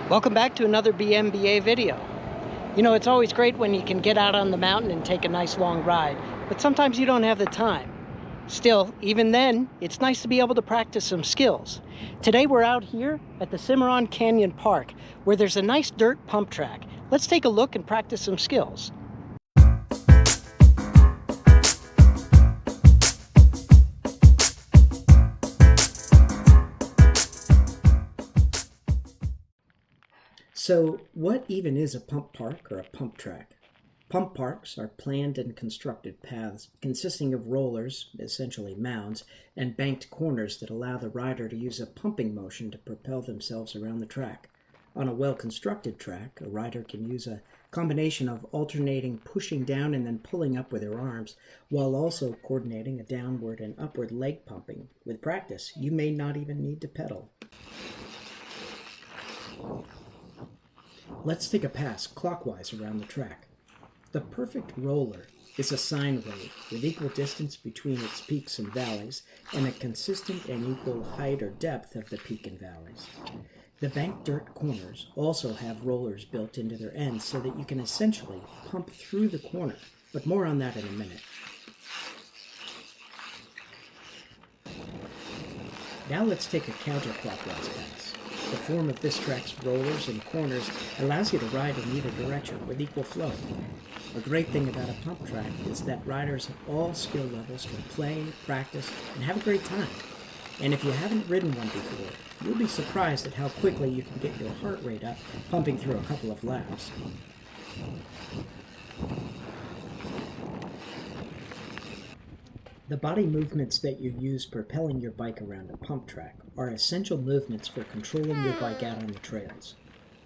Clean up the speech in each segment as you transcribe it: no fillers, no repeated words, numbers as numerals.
Welcome back to another BMBA video. You know, it's always great when you can get out on the mountain and take a nice long ride, but sometimes you don't have the time. Still, even then, it's nice to be able to practice some skills. Today we're out here at the Cimarron Canyon Park, where there's a nice dirt pump track. Let's take a look and practice some skills. So what even is a pump park or a pump track? Pump parks are planned and constructed paths consisting of rollers, essentially mounds, and banked corners that allow the rider to use a pumping motion to propel themselves around the track. On a well-constructed track, a rider can use a combination of alternating pushing down and then pulling up with their arms, while also coordinating a downward and upward leg pumping. With practice, you may not even need to pedal. Let's take a pass clockwise around the track. The perfect roller is a sine wave with equal distance between its peaks and valleys and a consistent and equal height or depth of the peak and valleys. The banked dirt corners also have rollers built into their ends so that you can essentially pump through the corner, but more on that in a minute. Now let's take a counterclockwise pass. The form of this track's rollers and corners allows you to ride in either direction with equal flow. A great thing about a pump track is that riders of all skill levels can play, practice, and have a great time. And if you haven't ridden one before, you'll be surprised at how quickly you can get your heart rate up pumping through a couple of laps. The body movements that you use propelling your bike around a pump track are essential movements for controlling your bike out on the trails.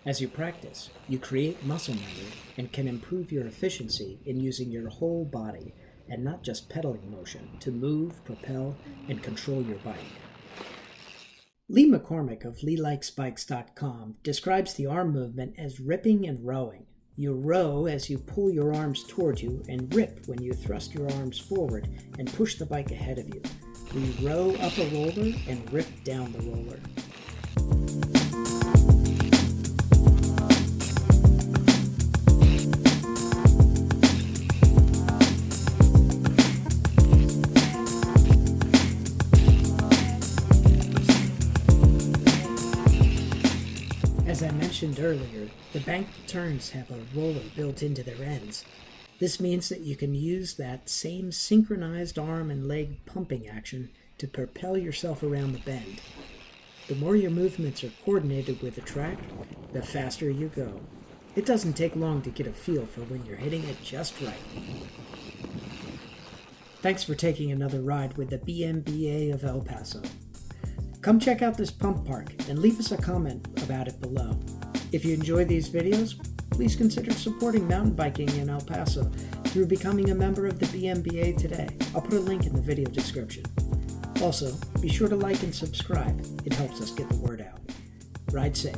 As you practice, you create muscle memory and can improve your efficiency in using your whole body and not just pedaling motion to move, propel, and control your bike. Lee McCormick of LeeLikesBikes.com describes the arm movement as ripping and rowing. You row as you pull your arms toward you and rip when you thrust your arms forward and push the bike ahead of you. We row up a roller and rip down the roller. As I mentioned earlier, the banked turns have a roller built into their ends. This means that you can use that same synchronized arm and leg pumping action to propel yourself around the bend. The more your movements are coordinated with the track, the faster you go. It doesn't take long to get a feel for when you're hitting it just right. Thanks for taking another ride with the BMBA of El Paso. Come check out this pump park and leave us a comment about it below. If you enjoy these videos, please consider supporting mountain biking in El Paso through becoming a member of the BMBA today. I'll put a link in the video description. Also, be sure to like and subscribe. It helps us get the word out. Ride safe.